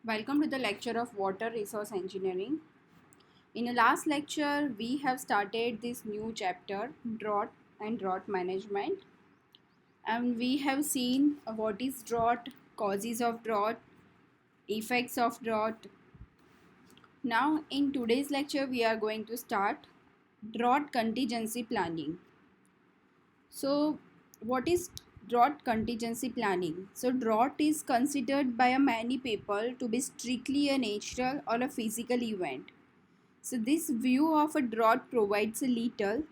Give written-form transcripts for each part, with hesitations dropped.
Welcome to the lecture of Water Resource Engineering. In the last lecture, we have started this new chapter, Drought and Drought Management. And we have seen what is drought, causes of drought, effects of drought. Now, in today's lecture, we are going to start drought contingency planning. So, what is drought contingency planning? So, drought is considered by many people to be strictly a natural or a physical event. So this view of a drought provides a little,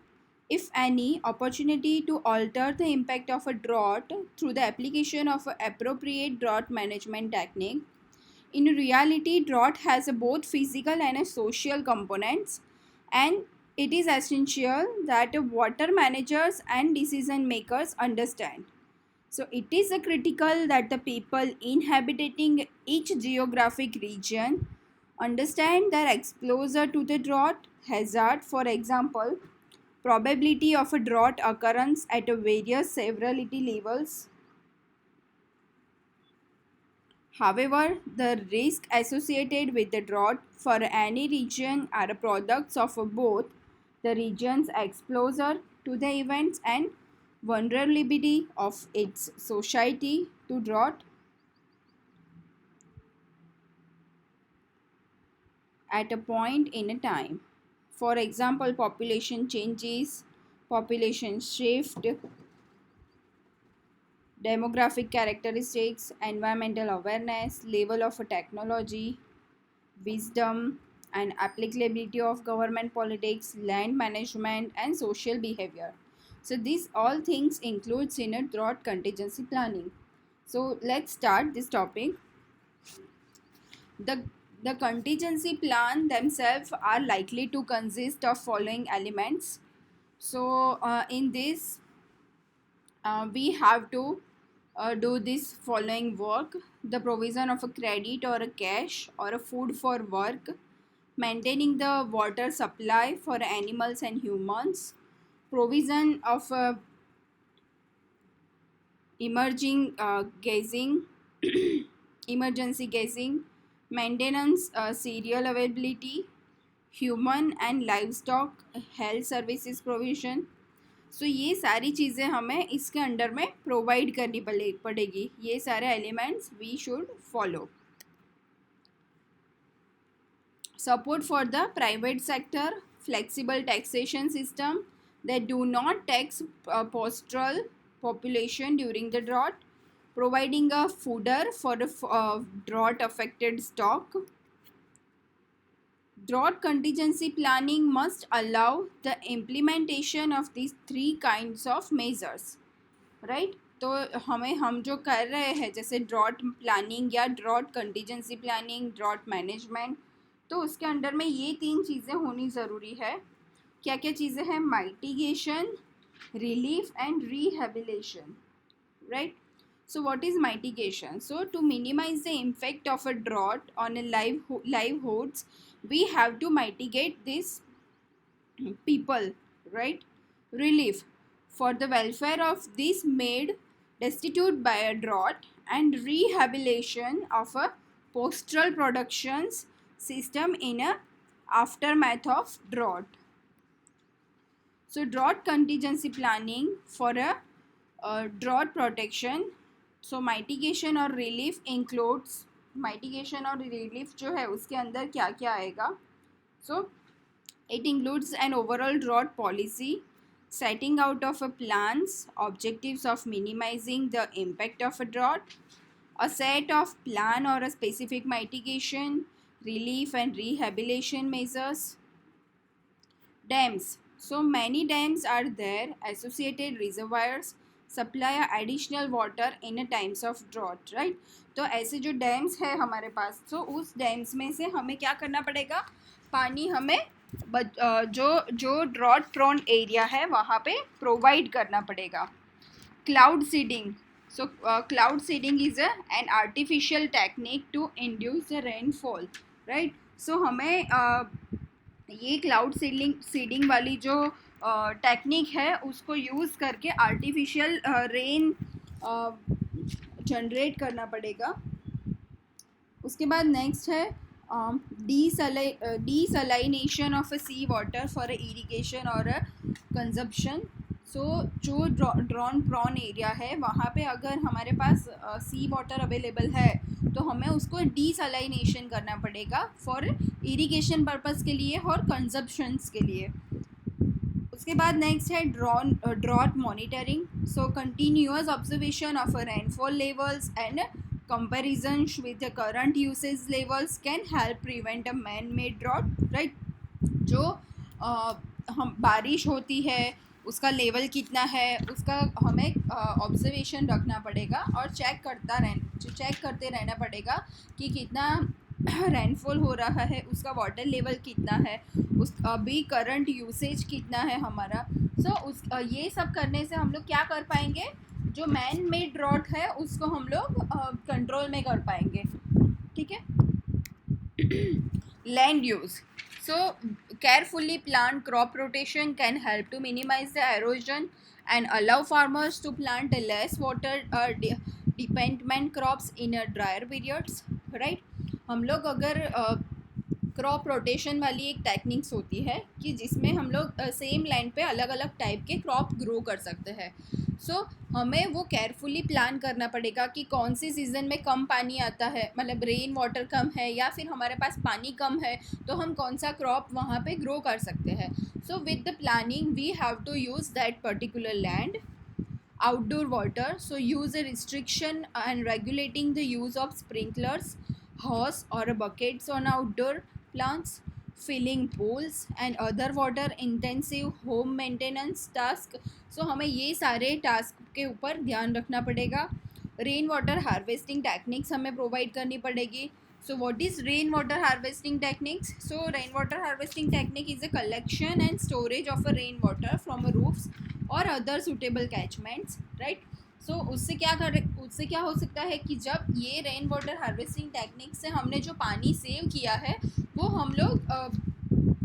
if any, opportunity to alter the impact of a drought through the application of an appropriate drought management technique. In reality, drought has a both physical and a social components, and it is essential that water managers and decision makers understand. So it is a critical that the people inhabiting each geographic region understand their exposure to the drought hazard. For example, probability of a drought occurrence at a various severity levels. However, the risk associated with the drought for any region are products of both the region's exposure to the events and vulnerability of its society to drought at a point in a time. For example, population changes, population shift, demographic characteristics, environmental awareness, level of technology, wisdom, and applicability of government politics, land management, and social behavior. So these all things includes in a drought contingency planning. So let's start this topic. The the contingency plan themselves are likely to consist of following elements. So in this we have to do this following work: the provision of a credit or a cash or a food for work, maintaining the water supply for animals and humans, provision of emerging gazing emergency gazing, maintenance cereal availability, human and livestock health services provision. सो ये सारी चीज़ें हमें इसके under में provide करनी पड़ेगी. ये सारे elements we should follow. Support for the private sector, flexible taxation system that do not tax pastoral population during the drought, providing a fodder for the drought affected stock. Drought contingency planning must allow the implementation of these three kinds of measures, right? तो हम जो कर रहे हैं जैसे drought planning या drought contingency planning, drought management, तो उसके अंडर में ये तीन चीज़ें होनी ज़रूरी है. क्या क्या चीज़ें हैं? Mitigation, relief and rehabilitation, right? So what is mitigation? So to minimize the impact of a drought on a livelihoods, we have to mitigate these people, right? Relief for the welfare of these made destitute by a drought, and rehabilitation of a pastoral productions system in a aftermath of drought. So drought contingency planning for a drought protection. So mitigation और relief includes, mitigation और relief जो है उसके अंदर क्या क्या आएगा? So it includes an overall drought policy, setting out of a plans, objectives of minimizing the impact of a drought, a set of plan or a specific mitigation, relief and rehabilitation measures. Dams. So many dams are there. Associated reservoirs supply additional water in a times of drought, right? तो ऐसे जो dams है हमारे पास, तो उस dams में से हमें क्या करना पड़ेगा? पानी हमें जो ड्रॉट प्रोन एरिया है वहाँ पे प्रोवाइड करना पड़ेगा. Cloud seeding. So cloud seeding is an artificial technique to induce the rainfall, right? So हमें ये क्लाउड सीडिंग वाली जो टेक्निक है उसको यूज़ करके आर्टिफिशियल रेन जनरेट करना पड़ेगा. उसके बाद नेक्स्ट है desalination of a sea water for irrigation और कंजप्शन। सो जो ड्रॉन प्रॉन एरिया है वहाँ पे अगर हमारे पास सी वाटर अवेलेबल है तो हमें उसको डीसलाइनेशन करना पड़ेगा फॉर इरिगेशन पर्पस के लिए और कंजप्शंस के लिए। उसके बाद नेक्स्ट है drought monitoring. So continuous observation of rainfall levels and comparison with current usage levels can help prevent a man made drought, right. जो हम बारिश होती है उसका लेवल कितना है उसका हमें ऑब्जर्वेशन रखना पड़ेगा और चेक करते रहना पड़ेगा कि कितना रेनफॉल हो रहा है, उसका वाटर लेवल कितना है, उस अभी करंट यूसेज कितना है हमारा। उस ये सब करने से हम लोग क्या कर पाएंगे, जो मैन मेड ड्रॉट है उसको हम लोग कंट्रोल में कर पाएंगे, ठीक है। Land use. So carefully planned crop rotation can help to minimize the erosion and allow farmers to plant less water dependent crops in a drier periods, right। हम लोग अगर क्रॉप रोटेशन वाली एक टेक्निक्स होती है कि जिसमें हम लोग सेम लैंड पे अलग अलग टाइप के क्रॉप ग्रो कर सकते हैं। हमें वो केयरफुली प्लान करना पड़ेगा कि कौन सी सीज़न में कम पानी आता है, मतलब रेन वाटर कम है या फिर हमारे पास पानी कम है तो हम कौन सा क्रॉप वहाँ पे ग्रो कर सकते हैं। With the planning we have to use that particular land. Outdoor water, so use a restriction and regulating the use of sprinklers, hose or buckets on outdoor plants, filling pools and other water intensive home maintenance task। हमें ये सारे task के ऊपर ध्यान रखना पड़ेगा। Rain water harvesting techniques हमें provide करनी पड़ेगी। what is rain water harvesting techniques? Rain water harvesting technique is a collection and storage of a rain water from a roofs or other suitable catchments, right। उससे क्या हो सकता है कि जब ये रेन वाटर हार्वेस्टिंग टेक्निक से हमने जो पानी सेव किया है वो हम लोग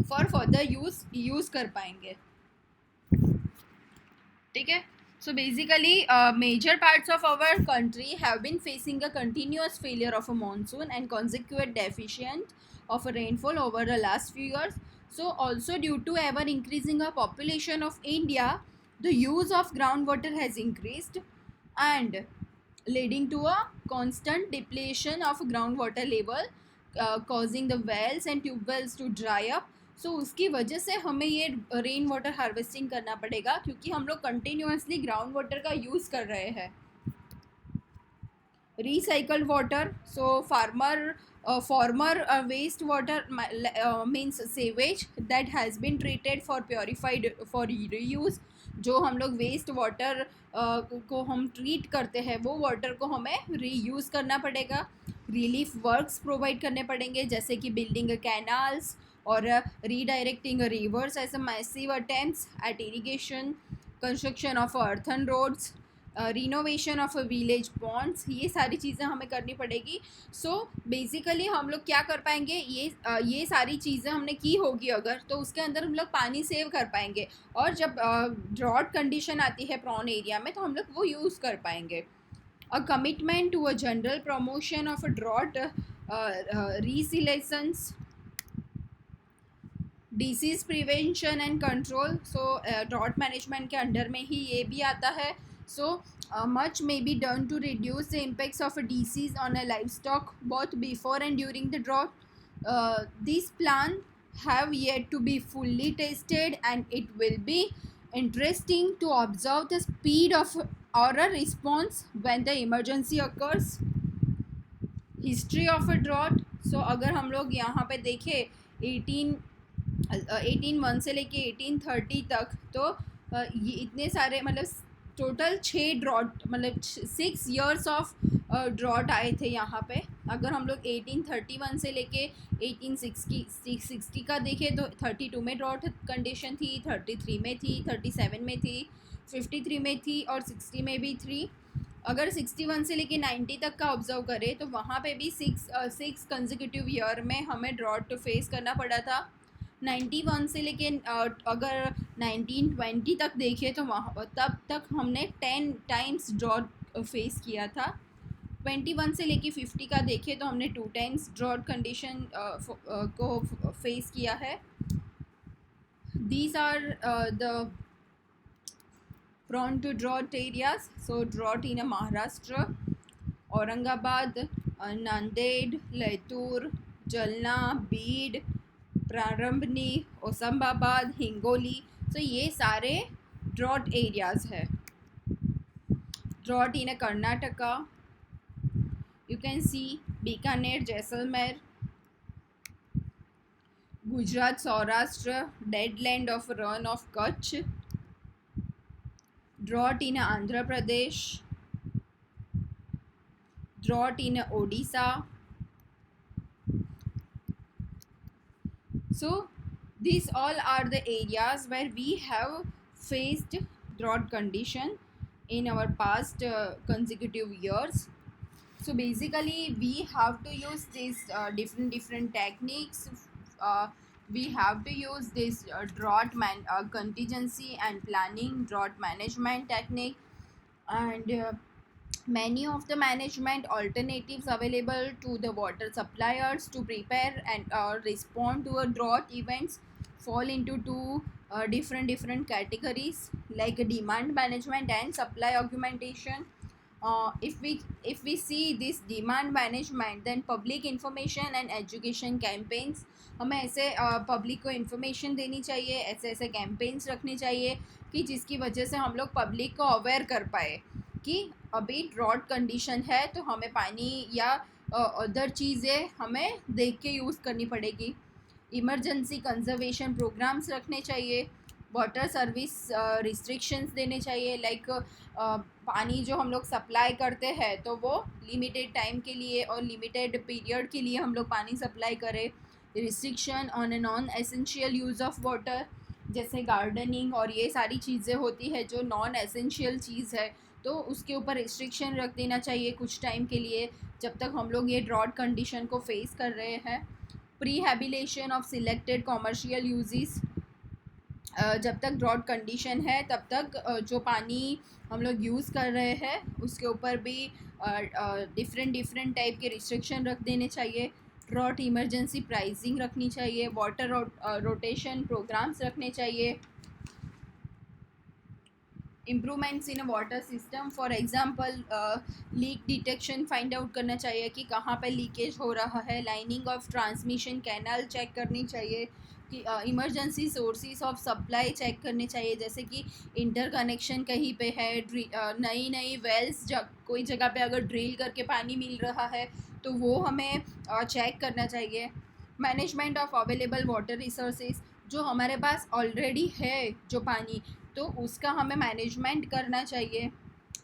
फॉर फर्दर यूज़ कर पाएंगे, ठीक है। Basically major parts of our country have been facing a continuous failure of a monsoon and consequent deficient of a rainfall over the last few years। Also due to ever increasing a population of India, the use of groundwater has increased and leading to a constant depletion of groundwater level, causing the wells and tube wells to dry up। उसकी वजह से हमें ये rain water harvesting करना पड़ेगा क्योंकि हम लोग कंटिन्यूसली ग्राउंड वाटर का यूज़ कर रहे हैं। Recycled water, former waste water means sewage that has been treated for purified for reuse। जो हम लोग वेस्ट वाटर को हम ट्रीट करते हैं वो वाटर को हमें रीयूज़ करना पड़ेगा। रिलीफ वर्क्स प्रोवाइड करने पड़ेंगे जैसे कि बिल्डिंग कैनाल्स और redirecting rivers as a massive attempts at irrigation, construction of earthen roads, renovation of a village ponds, ये सारी चीज़ें हमें करनी पड़ेगी। बेसिकली हम लोग क्या कर पाएंगे, ये सारी चीज़ें हमने की होगी अगर तो उसके अंदर हम लोग पानी सेव कर पाएंगे और जब ड्रॉट कंडीशन आती है प्रॉन एरिया में तो हम लोग वो यूज़ कर पाएंगे। A commitment to a general promotion of a drought resilience, disease prevention and control. Drought management के अंडर में ही ये भी आता है। Much may be done to reduce the impacts of a disease on a livestock both before and during the drought। These plans have yet to be fully tested and it will be interesting to observe the speed of our response when the emergency occurs। History of a drought। अगर हम लोग यहाँ पे देखें 1801 से लेके 1830 तक तो ये इतने सारे मतलब टोटल 6 ड्रॉट मतलब 6 ईयर्स ऑफ ड्रॉट आए थे यहाँ पे। अगर हम लोग 1831 से लेके 1860 का देखें तो 32 में ड्रॉट कंडीशन थी, 33 में थी, 37 में थी, 53 में थी और 60 में भी थी। अगर 61 से लेके 90 तक का ऑब्जर्व करें तो वहाँ पे भी 6 कंसेक्यूटिव ईयर में हमें ड्रॉट फेस करना पड़ा था। 91 से लेके अगर 1920 तक देखें तो वहाँ तब तक हमने 10 टाइम्स ड्रॉट फेस किया था। 21 से लेके 50 का देखें तो हमने 2 टाइम्स ड्रॉट कंडीशन को फेस किया है. These are the prone to drought areas. So drought in Maharashtra, Aurangabad, Nanded, Latur, Jalna, Beed, Prarambhani, Osambabad, Hingoli. So ये सारे drought areas है. Drought in Karnataka, you can see Bikaner, Jaisalmer, Gujarat, Saurashtra, dead land of Rann of Kutch. Drought in Andhra Pradesh, drought in Odisha. So these all are the areas where we have faced drought condition in our past consecutive years. So basically we have to use these different techniques. We have to use this drought contingency and planning drought management technique, and many of the management alternatives available to the water suppliers to prepare and respond to a drought events fall into two different categories, like demand management and supply augmentation. If we see this demand management, then public information and education campaigns, हमें ऐसे public को information देनी चाहिए, ऐसे ऐसे campaigns रखने चाहिए कि जिसकी वजह से हम लोग पब्लिक को अवेयर कर पाए कि अभी ड्रॉट कंडीशन है तो हमें पानी या अदर चीज़ें हमें देख के यूज़ करनी पड़ेगी. इमरजेंसी कंजर्वेशन प्रोग्राम्स रखने चाहिए. वाटर सर्विस रिस्ट्रिक्शंस देने चाहिए, लाइक पानी जो हम लोग सप्लाई करते हैं तो वो लिमिटेड टाइम के लिए और लिमिटेड पीरियड के लिए हम लोग पानी सप्लाई करें. Restriction on a non essential use of water, जैसे गार्डनिंग और ये सारी चीज़ें होती है जो नॉन एसेंशियल चीज़ है, तो उसके ऊपर रिस्ट्रिक्शन रख देना चाहिए कुछ टाइम के लिए जब तक हम लोग ये ड्रॉट कंडीशन को फेस कर रहे हैं. प्रीहेबिलेशन ऑफ सिलेक्टेड कॉमर्शियल यूजेस, जब तक ड्रॉट कंडीशन है तब तक जो पानी हम लोग यूज़ कर रहे हैं उसके ऊपर भी डिफरेंट टाइप के रिस्ट्रिक्शन रख देने चाहिए. ड्रॉट इमरजेंसी प्राइसिंग रखनी चाहिए. वाटर रोटेशन प्रोग्राम्स रखने चाहिए. Improvements in water system, for example leak detection find out करना चाहिए कि कहाँ पे लीकेज हो रहा है. Lining of transmission canal check करनी चाहिए कि emergency sources of supply check करने चाहिए, जैसे कि इंटर कनेक्शन कहीं पे है, नई वेल्स कोई जगह पे अगर ड्रिल करके पानी मिल रहा है तो वो हमें चेक करना चाहिए. Management of available water resources, जो हमारे पास ऑलरेडी है जो पानी, तो उसका हमें मैनेजमेंट करना चाहिए.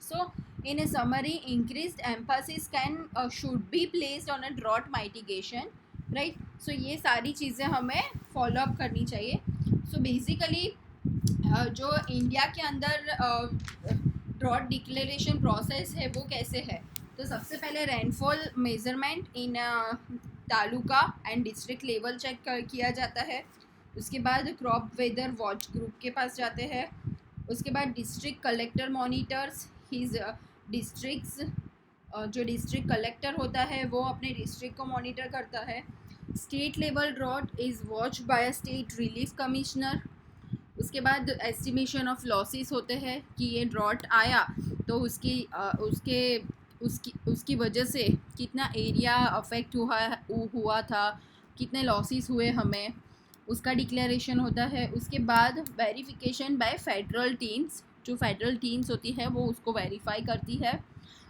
So in a summary, increased emphasis can should be placed on a drought mitigation, right. So ये सारी चीज़ें हमें फॉलो अप करनी चाहिए. सो बेसिकली जो इंडिया के अंदर ड्रॉट डिक्लेरेशन प्रोसेस है वो कैसे है, तो सबसे पहले rainfall measurement in taluka and district level check किया जाता है. उसके बाद क्रॉप वेदर वॉच ग्रुप के पास जाते हैं. उसके बाद district collector monitors his districts, जो डिस्ट्रिक्ट कलेक्टर होता है वो अपने डिस्ट्रिक्ट को मॉनिटर करता है. State level drought is watch by a state relief commissioner. उसके बाद एस्टिमेशन ऑफ लॉसेस होते हैं कि ये ड्रॉट आया तो उसकी वजह से कितना एरिया अफेक्ट हुआ था, कितने लॉसेस हुए हमें, उसका डिक्लेरेशन होता है. उसके बाद वेरिफिकेशन बाय फेडरल टीम्स, जो फेडरल टीम्स होती है वो उसको वेरीफाई करती है.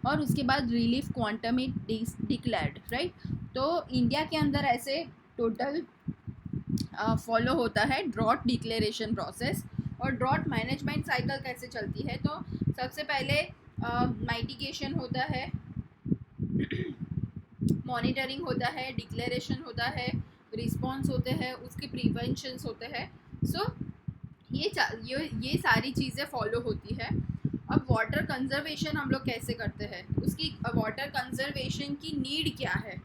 और उसके बाद relief quantum is declared, right. तो इंडिया के अंदर ऐसे टोटल फॉलो होता है ड्रॉट डिक्लेरेशन प्रोसेस. और ड्रॉट मैनेजमेंट साइकिल कैसे चलती है, तो सबसे पहले माइटिगेशन होता है, मॉनिटरिंग होता है, डिक्लेरेशन होता है, रिस्पॉन्स होते हैं, उसके प्रिवेंशंस होते हैं. सो ये सारी चीज़ें फॉलो होती है. अब वाटर कंजर्वेशन हम लोग कैसे करते हैं, उसकी वाटर कंजर्वेशन की नीड क्या है.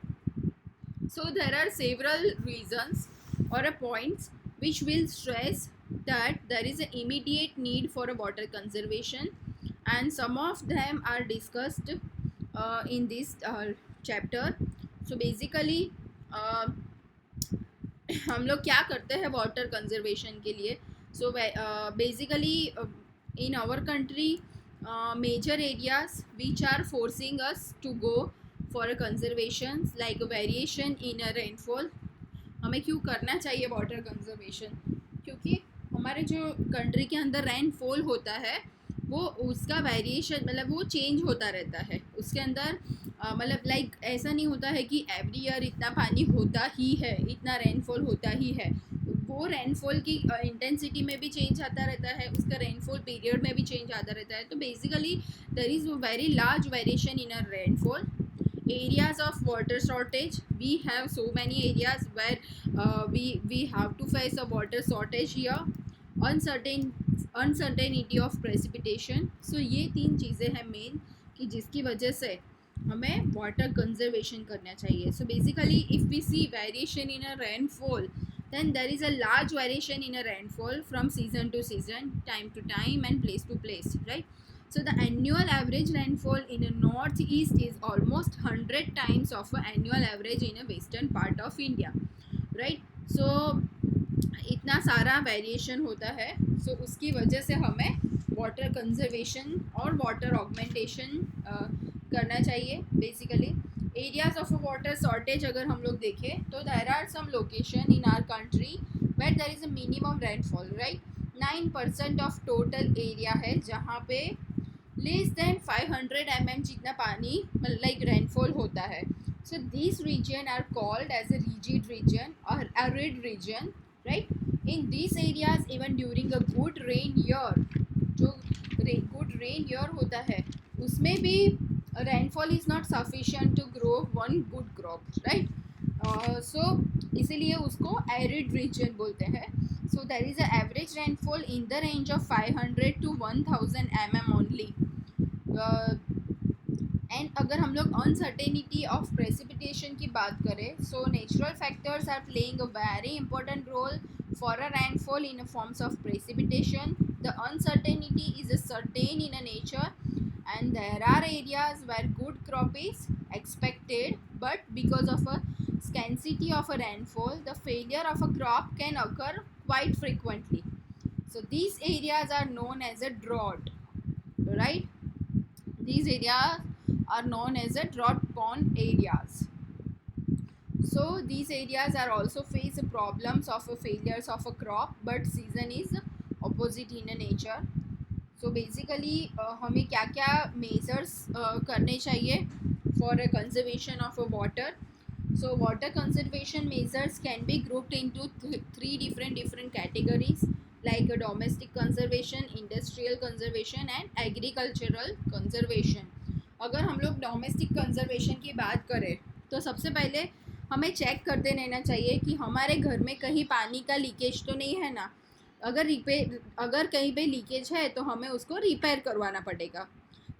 So there are several reasons और points which will stress that there is an immediate need for a water conservation, and some of them are discussed in this chapter. So basically हम लोग क्या करते हैं water conservation के लिए. So basically in our country major areas which are forcing us to go for conservation like variation in rainfall. हमें क्यों करना चाहिए वाटर कंजर्वेशन? क्योंकि हमारे जो कंट्री के अंदर रेनफॉल होता है वो उसका वेरिएशन मतलब वो चेंज होता रहता है. उसके अंदर मतलब लाइक ऐसा नहीं होता है कि एवरी ईयर इतना पानी होता ही है, इतना रेनफॉल होता ही है. वो रेनफॉल की इंटेंसिटी में भी चेंज आता रहता है, उसका रेनफॉल पीरियड में भी चेंज आता रहता है. तो basically there is very large variation in a rainfall. Areas of water shortage, we have so many areas where we have to face a water shortage here. Uncertainty of precipitation. So ये 3 चीज़ें हैं main कि जिसकी वजह से हमें water conservation करना चाहिए. So basically if we see variation in a rainfall, then there is a large variation in a rainfall from season to season, time to time and place to place, right? So the annual average rainfall in the northeast is almost 100 times of the annual average in a western part of India, right? So इतना सारा variation होता है. सो उसकी वजह से हमें water conservation और water augmentation करना चाहिए. Basically areas of water shortage अगर हम लोग देखें तो there are some location in our country where there is a minimum rainfall, right? 9% of total area है जहाँ पे लेस देन 500 mm जितना पानी लाइक रेनफॉल होता है. So these region are called as a rigid region or arid region, right? In these areas even during a good rain year, जो good rain year होता है उसमें भी rainfall is not sufficient to grow one good crop, right? So इसीलिए उसको arid region बोलते हैं. So there is a average rainfall in the range of 500 to 1000 mm only. And अगर हम लोग अनसर्टेनिटी ऑफ प्रेसिपिटेशन की बात करें, so natural factors are playing a very important role for a rainfall in a forms of precipitation. The uncertainty is a certain in a nature and there are areas where good crop is expected, but because of a scarcity of a rainfall the failure of a crop can occur quite frequently. So these areas are known as a drought, right? These areas are known as a drought prone areas. So these areas are also face problems of failures of a crop, but season is opposite in nature. So basically हमें क्या क्या measures करने चाहिए for a conservation of a water. So water conservation measures can be grouped into three different categories like domestic conservation, industrial conservation and agricultural conservation. अगर हम लोग domestic conservation की बात करें तो सबसे पहले हमें चेक करते रहना चाहिए कि हमारे घर में कहीं पानी का लीकेज तो नहीं है ना. अगर कहीं पे लीकेज है तो हमें उसको रिपेयर करवाना पड़ेगा.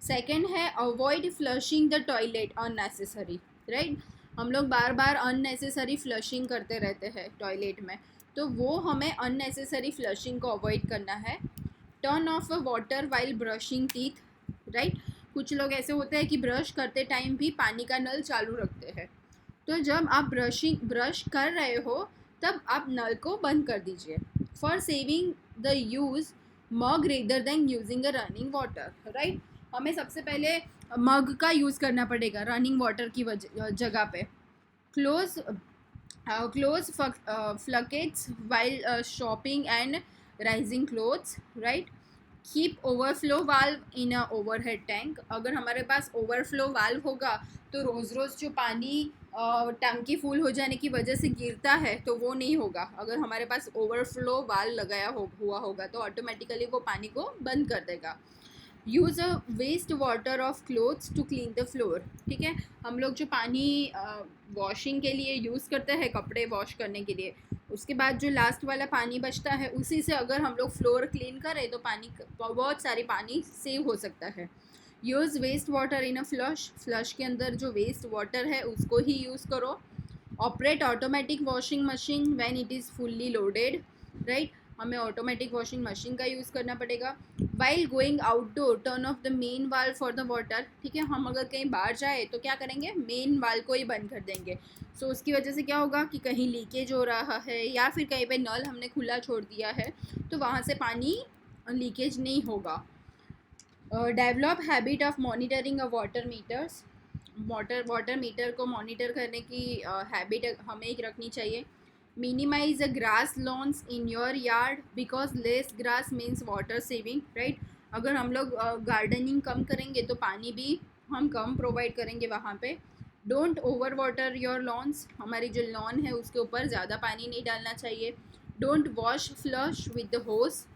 सेकंड है avoid flushing the toilet unnecessary, right? हम लोग बार बार अननेसेसरी फ्लशिंग करते रहते हैं टॉयलेट में, तो वो हमें अननेसेसरी फ्लशिंग को अवॉइड करना है. Turn off water while brushing teeth, right? कुछ लोग ऐसे होते हैं कि ब्रश करते टाइम भी पानी का नल चालू रखते हैं. तो जब आप ब्रश कर रहे हो तब आप नल को बंद कर दीजिए. For saving the use mug rather than using a running water, right? हमें सबसे पहले मग का यूज़ करना पड़ेगा रनिंग वाटर की जगह पे. Close faucets while shopping and rising clothes, right? Keep overflow valve in a overhead tank. अगर हमारे पास ओवरफ्लो वाल्व होगा तो रोज़ रोज़ जो पानी टंकी फुल हो जाने की वजह से गिरता है तो वो नहीं होगा. अगर हमारे पास ओवरफ्लो वाल्व लगाया हुआ होगा तो ऑटोमेटिकली वो पानी को बंद कर देगा. Use a waste water of clothes to clean the floor. ठीक है, हम लोग जो पानी वॉशिंग के लिए यूज़ करते हैं कपड़े वॉश करने के लिए, उसके बाद जो लास्ट वाला पानी बचता है उसी से अगर हम लोग फ्लोर क्लीन करें तो पानी बहुत सारी पानी सेव हो सकता है. Use waste water in a flush के अंदर जो वेस्ट वाटर है उसको ही यूज़ करो. Operate automatic washing machine when it is fully loaded, right? हमें ऑटोमेटिक वॉशिंग मशीन का यूज़ करना पड़ेगा. While going outdoor turn off the main valve for the water, ठीक है, हम अगर कहीं बाहर जाए तो क्या करेंगे, मेन वाल को ही बंद कर देंगे। सो उसकी वजह से क्या होगा कि कहीं लीकेज हो रहा है या फिर कहीं पे नल हमने खुला छोड़ दिया है तो वहाँ से पानी लीकेज नहीं होगा। Develop habit of monitoring a water meters, water meter को मॉनिटर करने की हैबिट हमें एक रखनी चाहिए। Minimise the grass lawns in your yard because less grass means water saving, right. अगर हम लोग गार्डनिंग कम करेंगे तो पानी भी हम कम प्रोवाइड करेंगे वहाँ पे। Don't over water your lawns, हमारी जो लॉन है उसके ऊपर ज़्यादा पानी नहीं डालना चाहिए। Don't wash flush with the hose,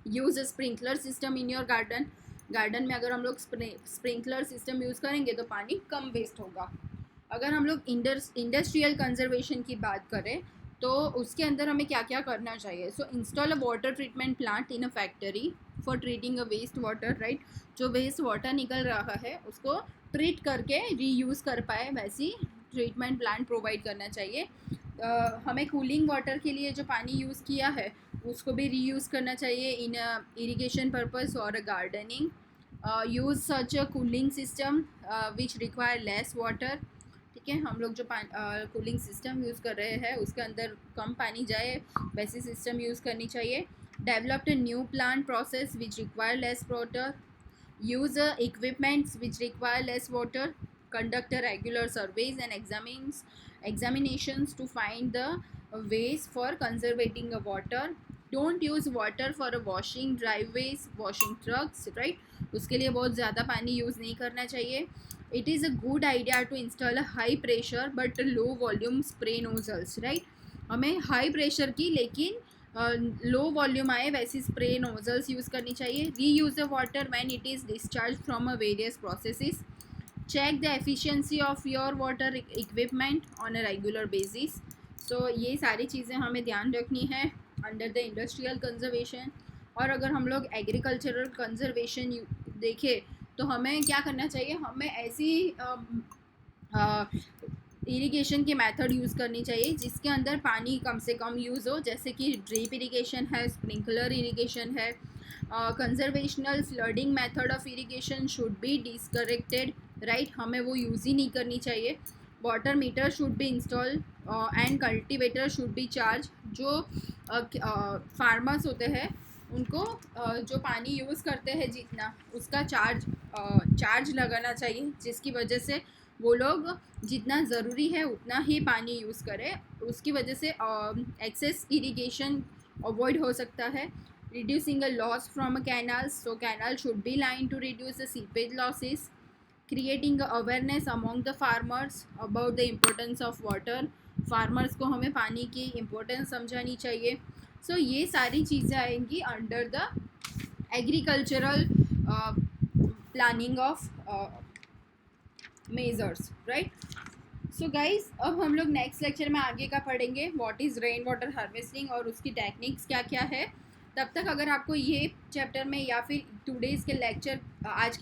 use a sprinkler system in your garden, garden में अगर हम लोग स्प्रिंकलर सिस्टम यूज़ करेंगे तो पानी कम वेस्ट होगा। अगर हम लोग इंडस्ट्रियल कंजर्वेशन की बात करें तो उसके अंदर हमें क्या क्या करना चाहिए। So install a water treatment plant in a factory for treating a waste water, right. जो वेस्ट वाटर निकल रहा है उसको ट्रीट करके रीयूज़ कर पाए वैसी ट्रीटमेंट प्लांट प्रोवाइड करना चाहिए। हमें कूलिंग वाटर के लिए जो पानी यूज़ किया है उसको भी रीयूज़ करना चाहिए इन इरिगेशन पर्पस और gardening. Use such a cooling system which require less water, ठीक है, हम लोग जो कूलिंग सिस्टम यूज़ कर रहे हैं उसके अंदर कम पानी जाए वैसी सिस्टम यूज़ करनी चाहिए। Developed a new plant process which require less water, use equipments which require less water, conduct a regular surveys and examinations to find the ways for conserving the water, don't use water for washing driveways, washing trucks, right, उसके लिए बहुत ज़्यादा पानी use नहीं करना चाहिए। It is a good idea to install a high pressure but low volume spray nozzles, right. हमें high pressure की लेकिन लो वॉल्यूम आए वैसी स्प्रे नोजल्स यूज़ करनी चाहिए। Reuse the water when it is discharge from a various processes. Check the efficiency of your water equipment on a regular basis. So ये सारी चीज़ें हमें ध्यान रखनी है अंडर द इंडस्ट्रियल कंजर्वेशन। और अगर हम लोग एग्रीकल्चरल कंजर्वेशन देखें तो हमें क्या करना चाहिए, हमें ऐसी इरिगेशन के मेथड यूज़ करनी चाहिए जिसके अंदर पानी कम से कम यूज़ हो, जैसे कि ड्रिप इरिगेशन है, स्प्रिंकलर इरिगेशन है। Conservational flooding method of irrigation should be discouraged, right, हमें वो यूज़ ही नहीं करनी चाहिए। Water meter should be install and cultivator should be charge, जो फार्मर्स होते हैं उनको जो पानी यूज़ करते हैं जितना उसका चार्ज लगाना चाहिए, जिसकी वजह से वो लोग जितना ज़रूरी है उतना ही पानी यूज़ करें। उसकी वजह से एक्सेस इरिगेशन अवॉइड हो सकता है। Reducing a loss from a canals, so canal should be line to reduce the seepage losses. Creating awareness among the farmers about the importance of water, farmers को हमें पानी की इम्पोर्टेंस समझानी चाहिए। सो ये सारी चीज़ें आएंगी under the agricultural planning of measures, right. So guys अब हम लोग नेक्स्ट लेक्चर में आगे का पढ़ेंगे, what is rain water harvesting और उसकी टेक्निक्स क्या क्या है। तब तक अगर आपको ये चैप्टर में या फिर 2 days के लेक्चर आज